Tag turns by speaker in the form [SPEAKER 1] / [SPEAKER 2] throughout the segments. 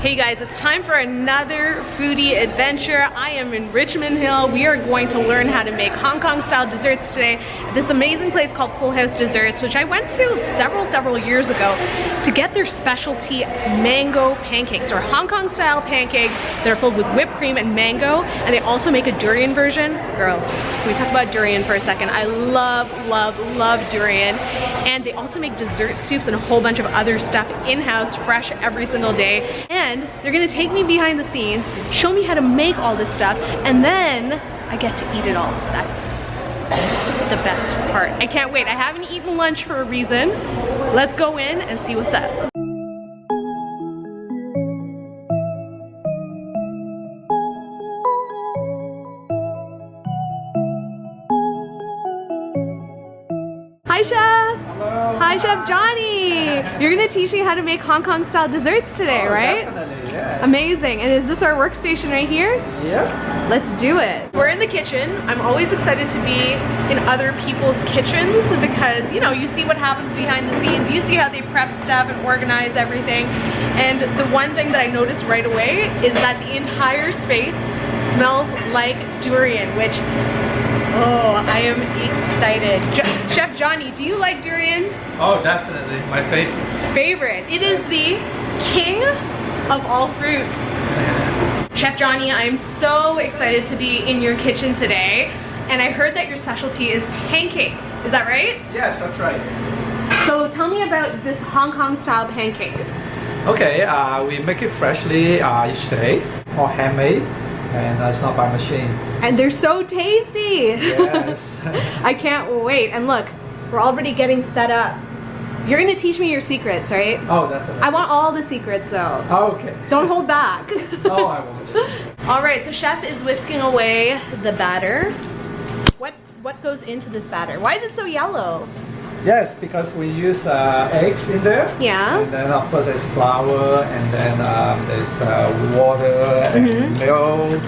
[SPEAKER 1] Hey guys, it's time for another foodie adventure. I am in Richmond Hill. We are going to learn how to make Hong Kong style desserts today at this amazing place called Pool House Desserts, which I went to several years ago to get their specialty mango pancakes, or Hong Kong style pancakes that are filled with whipped cream and mango, and they also make a durian version. Girl, can we talk about durian for a second? I love durian. And they also make dessert soups and a whole bunch of other stuff in-house, fresh every single day. And they're gonna take me behind the scenes, show me how to make all this stuff, and then I get to eat it all. That's the best part. I can't wait. I haven't eaten lunch for a reason. Let's go in and see what's up. Hi Chef!
[SPEAKER 2] Hello!
[SPEAKER 1] Hi Chef Johnny! You're gonna teach me how to make Hong Kong style desserts today, right?
[SPEAKER 2] Definitely, yes.
[SPEAKER 1] Amazing. And is this our workstation right here?
[SPEAKER 2] Yeah.
[SPEAKER 1] Let's do it. We're in the kitchen. I'm always excited to be in other people's kitchens because, you know, you see what happens behind the scenes. You see how they prep stuff and organize everything. And the one thing that I noticed right away is that the entire space smells like durian, which, oh, I am excited. Chef Johnny, do you like durian?
[SPEAKER 2] Oh, definitely. My favorite.
[SPEAKER 1] Favorite. It is the king of all fruits. Chef Johnny, I am so excited to be in your kitchen today. And I heard that your specialty is pancakes. Is that right?
[SPEAKER 2] Yes, that's right.
[SPEAKER 1] So tell me about this Hong Kong style pancake.
[SPEAKER 2] Okay, we make it freshly each day, all handmade, and it's not by machine.
[SPEAKER 1] And they're so tasty.
[SPEAKER 2] Yes.
[SPEAKER 1] I can't wait. And look, we're already getting set up. You're gonna teach me your secrets, right?
[SPEAKER 2] Oh, definitely.
[SPEAKER 1] I want all the secrets though.
[SPEAKER 2] Oh, okay.
[SPEAKER 1] Don't hold back.
[SPEAKER 2] No, I won't.
[SPEAKER 1] All right, so Chef is whisking away the batter. What goes into this batter? Why is it so yellow?
[SPEAKER 2] Yes, because we use eggs in there.
[SPEAKER 1] Yeah.
[SPEAKER 2] And then of course there's flour, and then there's water and milk,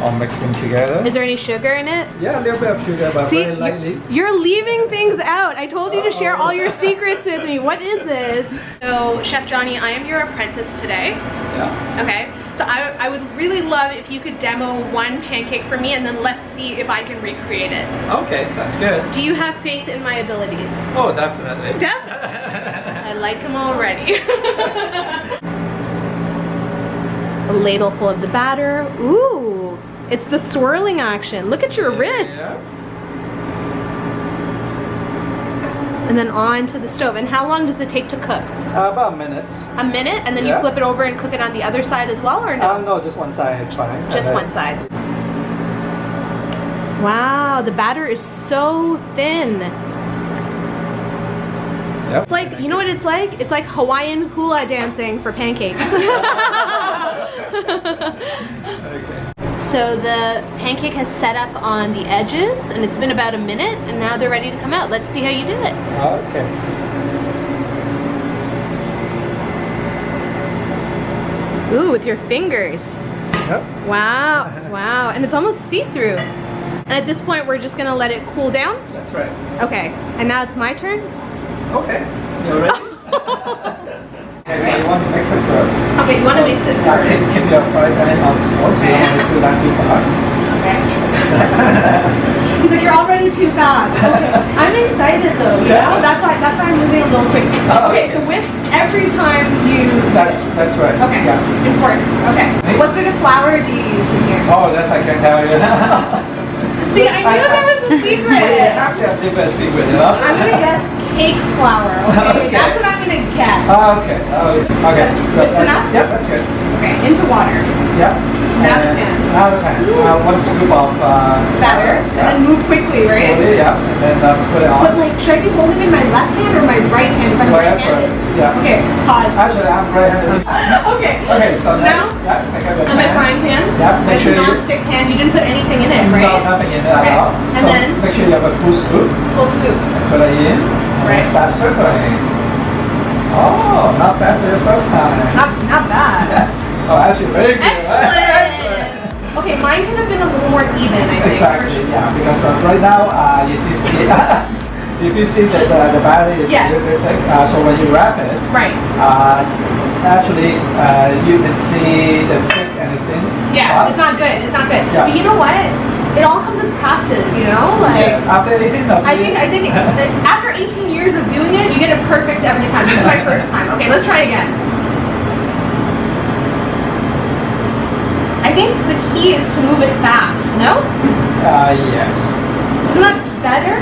[SPEAKER 2] all mixing together.
[SPEAKER 1] Is there any sugar in it?
[SPEAKER 2] Yeah, a little bit of sugar, but
[SPEAKER 1] See,
[SPEAKER 2] very lightly.
[SPEAKER 1] you're leaving things out. I told you to share all your secrets with me. What is this? So, Chef Johnny, I am your apprentice today.
[SPEAKER 2] Yeah.
[SPEAKER 1] Okay. So I would really love if you could demo one pancake for me, and then let's see if I can recreate it.
[SPEAKER 2] Okay, sounds good.
[SPEAKER 1] Do you have faith in my abilities?
[SPEAKER 2] Oh, definitely.
[SPEAKER 1] I like them already. A ladle full of the batter. Ooh, it's the swirling action. Look at your wrists.
[SPEAKER 2] Yeah.
[SPEAKER 1] And then on to the stove. And how long does it take to cook?
[SPEAKER 2] About a minute.
[SPEAKER 1] A minute? And then you flip it over and cook it on the other side as well, or no?
[SPEAKER 2] No, just one side is fine.
[SPEAKER 1] Just one side. Wow, the batter is so thin.
[SPEAKER 2] Yep.
[SPEAKER 1] It's like, you know what it's like? It's like Hawaiian hula dancing for pancakes.
[SPEAKER 2] Okay.
[SPEAKER 1] So the pancake has set up on the edges, and it's been about a minute, and now they're ready to come out. Let's see how you do it.
[SPEAKER 2] Okay.
[SPEAKER 1] Ooh, with your fingers.
[SPEAKER 2] Yep.
[SPEAKER 1] Wow, wow. And it's almost see-through. And at this point, we're just gonna let it cool down?
[SPEAKER 2] That's right.
[SPEAKER 1] Okay, and now it's my turn?
[SPEAKER 2] Okay. You ready? Okay, so you want to mix it first.
[SPEAKER 1] Okay, you wanna mix it first?
[SPEAKER 2] Keep your fry pan on the spot.
[SPEAKER 1] Okay.
[SPEAKER 2] You want to do that too fast.
[SPEAKER 1] Okay. He's like, you're already too fast. Okay. I'm excited though, you know? That's why I'm moving a little quick.
[SPEAKER 2] Oh,
[SPEAKER 1] Okay, so whisk every time you do it.
[SPEAKER 2] That's right.
[SPEAKER 1] Okay,
[SPEAKER 2] Yeah.
[SPEAKER 1] important. Okay. What sort of flour do you use in here?
[SPEAKER 2] Oh, that's I can tell you.
[SPEAKER 1] See, I knew there was a secret.
[SPEAKER 2] You have to have different secret, you know?
[SPEAKER 1] I'm gonna guess cake flour, okay?
[SPEAKER 2] Okay.
[SPEAKER 1] That's what I'm gonna guess.
[SPEAKER 2] Okay. Okay.
[SPEAKER 1] It's enough?
[SPEAKER 2] Yep, that's good.
[SPEAKER 1] Okay, into water.
[SPEAKER 2] Yep.
[SPEAKER 1] Now the pan.
[SPEAKER 2] Now the pan. 1 scoop of
[SPEAKER 1] Batter, and then move quickly, right?
[SPEAKER 2] Yeah, and then put it on.
[SPEAKER 1] But like, should I be holding in my left hand or my right hand? If I'm right-handed?
[SPEAKER 2] Yeah.
[SPEAKER 1] Okay, pause.
[SPEAKER 2] Actually, I'm right-handed.
[SPEAKER 1] Okay.
[SPEAKER 2] Okay, so
[SPEAKER 1] now,
[SPEAKER 2] yeah, I got the
[SPEAKER 1] on my frying pan?
[SPEAKER 2] Yeah, make
[SPEAKER 1] It's
[SPEAKER 2] sure
[SPEAKER 1] a non-stick pan. You didn't put anything in it, right?
[SPEAKER 2] No, nothing in it
[SPEAKER 1] Okay.
[SPEAKER 2] at all.
[SPEAKER 1] And
[SPEAKER 2] So
[SPEAKER 1] then?
[SPEAKER 2] make sure you have a full scoop.
[SPEAKER 1] Full scoop.
[SPEAKER 2] Put it in. And
[SPEAKER 1] Right.
[SPEAKER 2] start circling. Oh, not bad for your first time.
[SPEAKER 1] Not bad.
[SPEAKER 2] Oh, actually, very good.
[SPEAKER 1] Excellent. Okay, mine could have been a little more even, I think.
[SPEAKER 2] Exactly, yeah, because right now, if you see, if you see that the batter is
[SPEAKER 1] Yes.
[SPEAKER 2] a little bit thick, so when you wrap it,
[SPEAKER 1] Right.
[SPEAKER 2] Actually, you can see the trick and the thing.
[SPEAKER 1] Yeah, it's not good. It's not good.
[SPEAKER 2] Yeah.
[SPEAKER 1] But you know what? It all comes with practice, you know? Like,
[SPEAKER 2] after 18 of
[SPEAKER 1] I think after 18 years of doing it, you get it perfect every time. This is my first time. Okay, let's try again. I think the key is to move it fast, no?
[SPEAKER 2] Yes.
[SPEAKER 1] Isn't that better?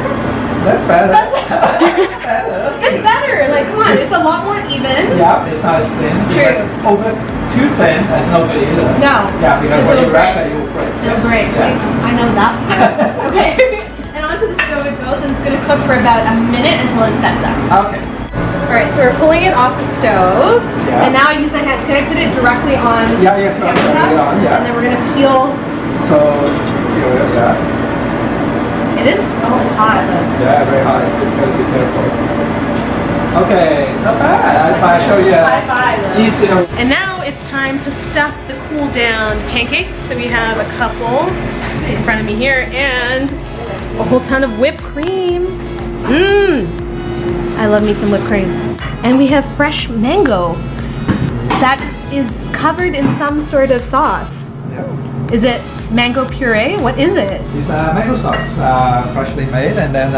[SPEAKER 2] That's better.
[SPEAKER 1] That's better. Like, come on, it's a lot more even.
[SPEAKER 2] Yeah, it's not as thin.
[SPEAKER 1] True.
[SPEAKER 2] Because over too thin, that's no good either.
[SPEAKER 1] No.
[SPEAKER 2] Yeah, because when you wrap it, it will break.
[SPEAKER 1] It'll break.
[SPEAKER 2] Yeah.
[SPEAKER 1] See, I know that part. Okay. And onto the stove it goes, and it's going to cook for about a minute until it sets up.
[SPEAKER 2] Okay.
[SPEAKER 1] Alright, so we're pulling it off the stove.
[SPEAKER 2] Yeah.
[SPEAKER 1] And now I use my hands. Can I put it directly on
[SPEAKER 2] Yeah,
[SPEAKER 1] the
[SPEAKER 2] put
[SPEAKER 1] countertop?
[SPEAKER 2] it on, yeah.
[SPEAKER 1] And then we're going to peel.
[SPEAKER 2] So, yeah.
[SPEAKER 1] It is? Oh, it's hot.
[SPEAKER 2] Yeah, very hot. Just gotta be careful. Okay, not bad. I'll show you.
[SPEAKER 1] High five.
[SPEAKER 2] Easier.
[SPEAKER 1] And now it's time to stuff the cool down pancakes. So we have a couple in front of me here and a whole ton of whipped cream. Mmm. I love me some whipped cream. And we have fresh mango that is covered in some sort of sauce.
[SPEAKER 2] Yeah.
[SPEAKER 1] Is it mango puree? What is it?
[SPEAKER 2] It's mango sauce, freshly made, and then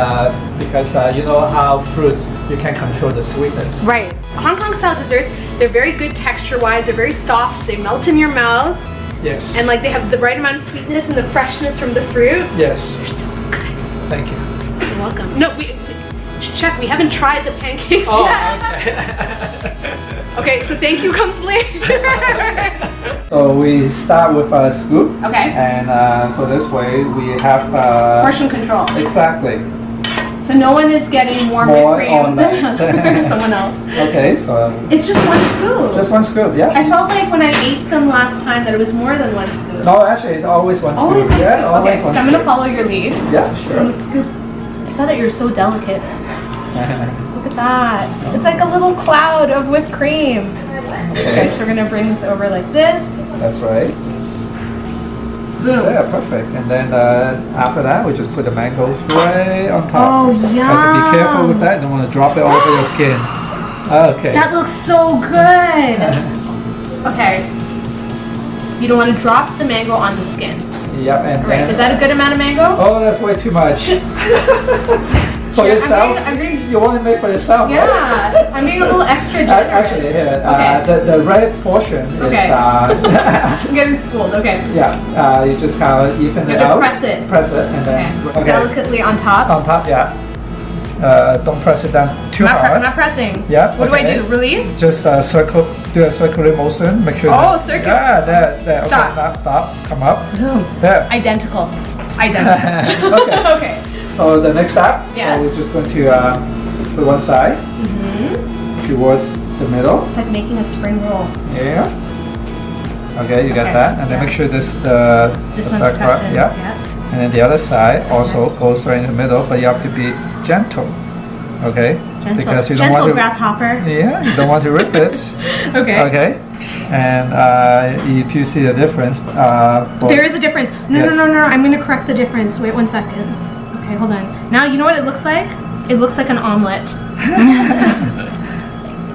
[SPEAKER 2] because you know how fruits, you can control the sweetness.
[SPEAKER 1] Right. Hong Kong style desserts, they're very good texture-wise, they're very soft, they melt in your mouth,
[SPEAKER 2] Yes.
[SPEAKER 1] and like they have the right amount of sweetness and the freshness from the fruit.
[SPEAKER 2] Yes.
[SPEAKER 1] They're so good.
[SPEAKER 2] Thank you.
[SPEAKER 1] You're welcome. No, Chef, we haven't tried the pancakes
[SPEAKER 2] Oh,
[SPEAKER 1] yet. Okay, so thank you comes later.
[SPEAKER 2] So we start with a scoop.
[SPEAKER 1] Okay.
[SPEAKER 2] And so this way we have
[SPEAKER 1] Portion control.
[SPEAKER 2] exactly.
[SPEAKER 1] So no one is getting more
[SPEAKER 2] More
[SPEAKER 1] whipped
[SPEAKER 2] or
[SPEAKER 1] cream
[SPEAKER 2] less.
[SPEAKER 1] than someone else.
[SPEAKER 2] Okay, so
[SPEAKER 1] It's just one scoop.
[SPEAKER 2] just one scoop, yeah.
[SPEAKER 1] I felt like when I ate them last time that it was more than one scoop.
[SPEAKER 2] No, actually, it's always one scoop.
[SPEAKER 1] Always one
[SPEAKER 2] Yeah,
[SPEAKER 1] scoop.
[SPEAKER 2] always
[SPEAKER 1] Okay,
[SPEAKER 2] one
[SPEAKER 1] so I'm gonna
[SPEAKER 2] scoop.
[SPEAKER 1] follow your lead.
[SPEAKER 2] Yeah, sure.
[SPEAKER 1] One scoop. I saw that you're so delicate. Look at that. It's like a little cloud of whipped cream. Okay, so we're gonna bring this over like this.
[SPEAKER 2] That's right.
[SPEAKER 1] Boom.
[SPEAKER 2] Yeah, perfect. And then after that, we just put the mango puree on top.
[SPEAKER 1] Oh,
[SPEAKER 2] Have to be careful
[SPEAKER 1] yum.
[SPEAKER 2] with that. Don't want to drop it all over your skin. Okay.
[SPEAKER 1] That looks so good. Okay. You don't want to drop the mango on the skin.
[SPEAKER 2] Yep. And
[SPEAKER 1] Right.
[SPEAKER 2] then,
[SPEAKER 1] Is that a good amount of mango?
[SPEAKER 2] oh, that's way too much. For
[SPEAKER 1] Yeah,
[SPEAKER 2] yourself?
[SPEAKER 1] I'm getting-
[SPEAKER 2] You want to make for yourself? Right?
[SPEAKER 1] Yeah. I'm being a little extra generous.
[SPEAKER 2] Actually, here,
[SPEAKER 1] Okay.
[SPEAKER 2] the red portion
[SPEAKER 1] Okay.
[SPEAKER 2] is,
[SPEAKER 1] I'm getting schooled. Okay.
[SPEAKER 2] yeah, you just kind of even
[SPEAKER 1] You
[SPEAKER 2] it
[SPEAKER 1] have to
[SPEAKER 2] out.
[SPEAKER 1] press it.
[SPEAKER 2] Press it, and then,
[SPEAKER 1] Okay. Delicately on top.
[SPEAKER 2] on top, yeah. Don't press it down too
[SPEAKER 1] I'm
[SPEAKER 2] hard.
[SPEAKER 1] not pressing.
[SPEAKER 2] Yeah,
[SPEAKER 1] What do I
[SPEAKER 2] okay.
[SPEAKER 1] do? Release?
[SPEAKER 2] Just do a circular motion. Make sure.
[SPEAKER 1] Oh,
[SPEAKER 2] that,
[SPEAKER 1] circular.
[SPEAKER 2] Yeah, there.
[SPEAKER 1] Stop.
[SPEAKER 2] Okay, stop. Come up.
[SPEAKER 1] Boom.
[SPEAKER 2] There.
[SPEAKER 1] Identical. Identical.
[SPEAKER 2] Okay.
[SPEAKER 1] Okay.
[SPEAKER 2] So the next step,
[SPEAKER 1] Yes.
[SPEAKER 2] we're just going to put one side towards the middle.
[SPEAKER 1] It's like making a spring roll.
[SPEAKER 2] Yeah. Okay, you got
[SPEAKER 1] Okay,
[SPEAKER 2] that, and then
[SPEAKER 1] yeah.
[SPEAKER 2] make sure this
[SPEAKER 1] This
[SPEAKER 2] the
[SPEAKER 1] one's
[SPEAKER 2] back part,
[SPEAKER 1] tucked in.
[SPEAKER 2] yeah. And then the other side also goes right in the middle, but you have to be gentle. Okay.
[SPEAKER 1] Gentle.
[SPEAKER 2] Because you don't
[SPEAKER 1] Gentle
[SPEAKER 2] want to.
[SPEAKER 1] grasshopper.
[SPEAKER 2] Yeah, you don't want to rip it.
[SPEAKER 1] Okay.
[SPEAKER 2] Okay. And if you see the difference,
[SPEAKER 1] There is a difference. No,
[SPEAKER 2] Yes.
[SPEAKER 1] no. I'm going to correct the difference. Wait 1 second. Okay, hold on. Now, you know what it looks like? It looks like an omelet.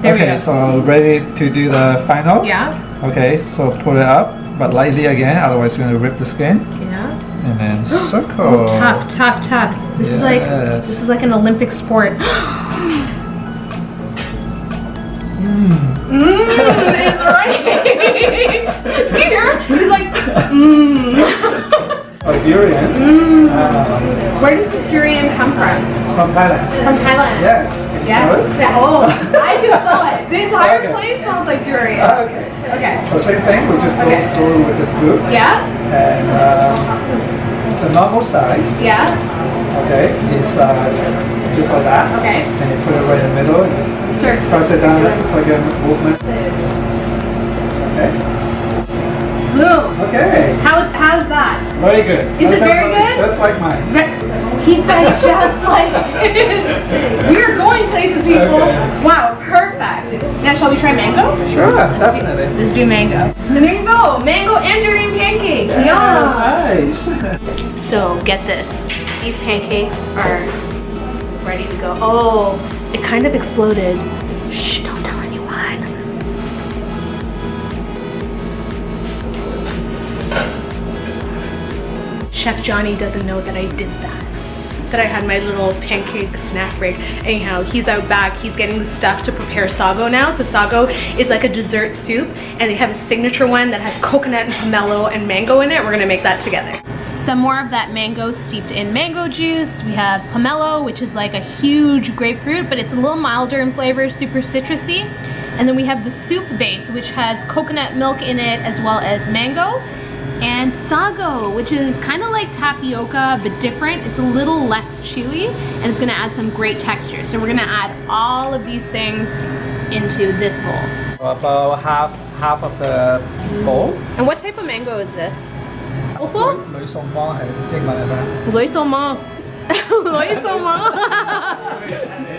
[SPEAKER 1] There we
[SPEAKER 2] okay,
[SPEAKER 1] go.
[SPEAKER 2] so ready to do the final?
[SPEAKER 1] Yeah.
[SPEAKER 2] Okay, so pull it up, but lightly again, otherwise you're going to rip the skin.
[SPEAKER 1] Yeah.
[SPEAKER 2] And then circle.
[SPEAKER 1] Oh, tuck. This is
[SPEAKER 2] Yes.
[SPEAKER 1] like an Olympic sport. It's right. Do you hear him? He's like,
[SPEAKER 2] Oh, durian.
[SPEAKER 1] Where does this durian come from?
[SPEAKER 2] From Thailand.
[SPEAKER 1] From Thailand.
[SPEAKER 2] Yes. Can you smell it?
[SPEAKER 1] Yeah. Oh, I can smell it. The entire
[SPEAKER 2] Okay.
[SPEAKER 1] place smells like durian.
[SPEAKER 2] Okay.
[SPEAKER 1] Okay.
[SPEAKER 2] So same thing, we just go
[SPEAKER 1] Okay.
[SPEAKER 2] through with the scoop.
[SPEAKER 1] Yeah.
[SPEAKER 2] And the normal size,
[SPEAKER 1] Yeah.
[SPEAKER 2] okay, is just like that.
[SPEAKER 1] Okay.
[SPEAKER 2] And you put it right in the middle, and just
[SPEAKER 1] Sir.
[SPEAKER 2] press it down, just like a movement. Okay.
[SPEAKER 1] Boom.
[SPEAKER 2] Okay.
[SPEAKER 1] How's that?
[SPEAKER 2] Very good.
[SPEAKER 1] Is it very good?
[SPEAKER 2] Just like mine.
[SPEAKER 1] He said just like his. We are going places, people.
[SPEAKER 2] Okay.
[SPEAKER 1] Wow, perfect. Now, shall we try mango?
[SPEAKER 2] Sure, definitely.
[SPEAKER 1] Let's do mango. And there you go, mango and durian pancakes. Yum.
[SPEAKER 2] Nice.
[SPEAKER 1] So get this, these pancakes are ready to go. Oh, it kind of exploded. Shh, don't tell anyone. Chef Johnny doesn't know that I did that. That I had my little pancake snack break. Anyhow, he's out back. He's getting the stuff to prepare sago now. So sago is like a dessert soup, and they have a signature one that has coconut and pomelo and mango in it. We're gonna make that together. Some more of that mango steeped in mango juice. We have pomelo, which is like a huge grapefruit, but it's a little milder in flavor, super citrusy. And then we have the soup base, which has coconut milk in it as well as mango. And sago, which is kind of like tapioca but different. It's a little less chewy and it's gonna add some great texture. So we're gonna add all of these things into this bowl.
[SPEAKER 2] About half of the bowl.
[SPEAKER 1] And what type of mango is this? Apple?
[SPEAKER 2] 呂宋芒係英文係咩？
[SPEAKER 1] Loy somang. Loy somang.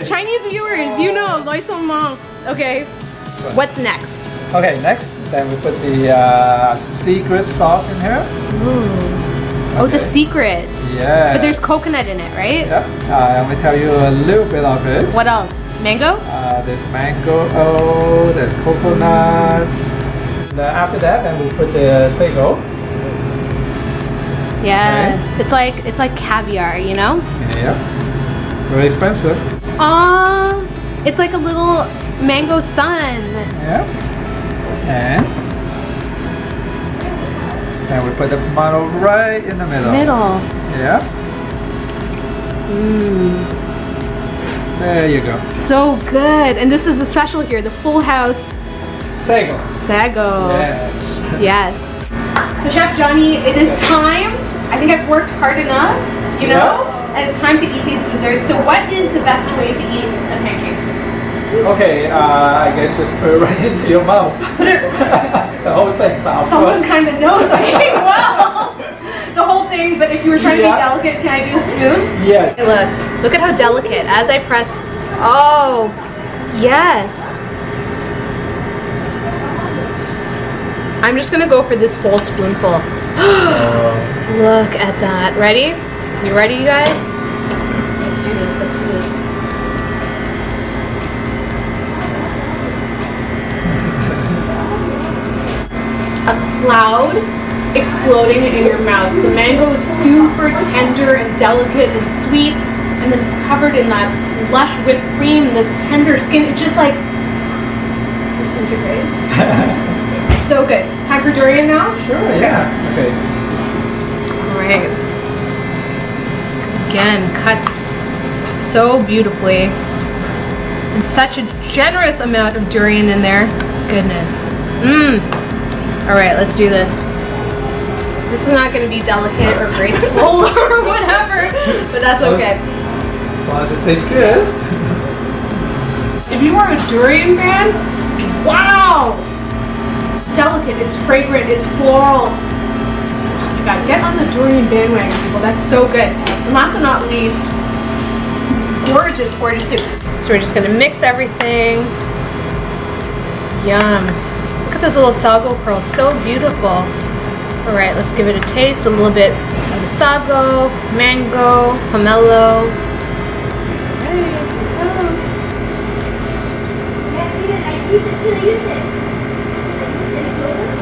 [SPEAKER 1] Chinese viewers, you know, loy somang. Okay, what's next?
[SPEAKER 2] Okay, next, then we put the secret sauce in here.
[SPEAKER 1] Ooh. Oh, it's a secret.
[SPEAKER 2] Yeah.
[SPEAKER 1] But there's coconut in it, right?
[SPEAKER 2] Yeah. Let me tell you a little bit of it.
[SPEAKER 1] What else? Mango?
[SPEAKER 2] There's mango, there's coconut. Then after that, then we put the sago.
[SPEAKER 1] Yes. Okay. It's like caviar, you know?
[SPEAKER 2] Yeah. Very expensive.
[SPEAKER 1] It's like a little mango sun.
[SPEAKER 2] Yeah. And we put the pomelo right in the middle. Yeah.
[SPEAKER 1] Mmm.
[SPEAKER 2] There you go.
[SPEAKER 1] So good. And this is the special here, the Full House
[SPEAKER 2] Sago.
[SPEAKER 1] Sago.
[SPEAKER 2] Yes.
[SPEAKER 1] Yes. So Chef Johnny, it is time. I think I've worked hard enough, you know? And it's time to eat these desserts. So what is the best way to eat a pancake?
[SPEAKER 2] Okay, I guess just put it right into your mouth.
[SPEAKER 1] Put it.
[SPEAKER 2] The whole thing.
[SPEAKER 1] Someone kind of knows me well. The whole thing, but if you were trying to be delicate, can I do a spoon?
[SPEAKER 2] Yes.
[SPEAKER 1] Hey, look at how delicate. As I press, oh, yes. I'm just gonna go for this whole spoonful. Look at that. Ready? You ready, you guys? Let's do this. Let's do this. A cloud exploding in your mouth. The mango is super tender and delicate and sweet, and then it's covered in that lush whipped cream and the tender skin. It just like disintegrates. So good. Time for durian now?
[SPEAKER 2] Sure, yeah. Okay.
[SPEAKER 1] Alright. Again, cuts so beautifully. And such a generous amount of durian in there. Goodness. Mmm. Alright, let's do this. This is not going to be delicate or graceful or whatever, but that's okay.
[SPEAKER 2] As long as it tastes good.
[SPEAKER 1] If you are a durian fan, wow! Delicate, it's fragrant, it's floral. Oh my god, get on the durian bandwagon, people. That's so good. And last but not least, this gorgeous, gorgeous soup. So we're just gonna mix everything. Yum. Look at those little sago pearls, so beautiful. All right, let's give it a taste. A little bit of the sago, mango, pomelo. Hey, here it goes.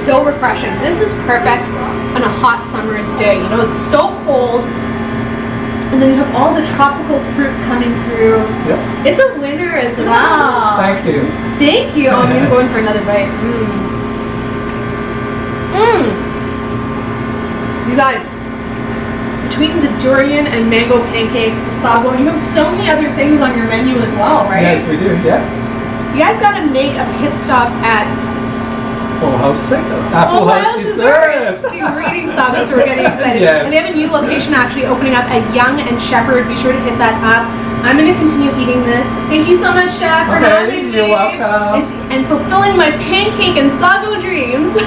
[SPEAKER 1] So refreshing. This is perfect on a hot summer's day. You know, it's so cold. And then you have all the tropical fruit coming through.
[SPEAKER 2] Yep.
[SPEAKER 1] It's a winner as well.
[SPEAKER 2] Thank you.
[SPEAKER 1] Thank you. Oh, I'm going to go in for another bite. You guys, between the durian and mango pancakes, the sago, you have so many other things on your menu as well, right?
[SPEAKER 2] Yes, we do, yeah.
[SPEAKER 1] You guys got to make a pit stop at
[SPEAKER 2] Full House
[SPEAKER 1] Full House Desserts. See, we're eating sago, so we're getting excited.
[SPEAKER 2] Yes.
[SPEAKER 1] And they have a new location actually opening up at Yonge and Shepherd. Be sure to hit that up. I'm going to continue eating this. Thank you so much, Chef, for having me.
[SPEAKER 2] You're welcome.
[SPEAKER 1] And fulfilling my pancake and sago dreams.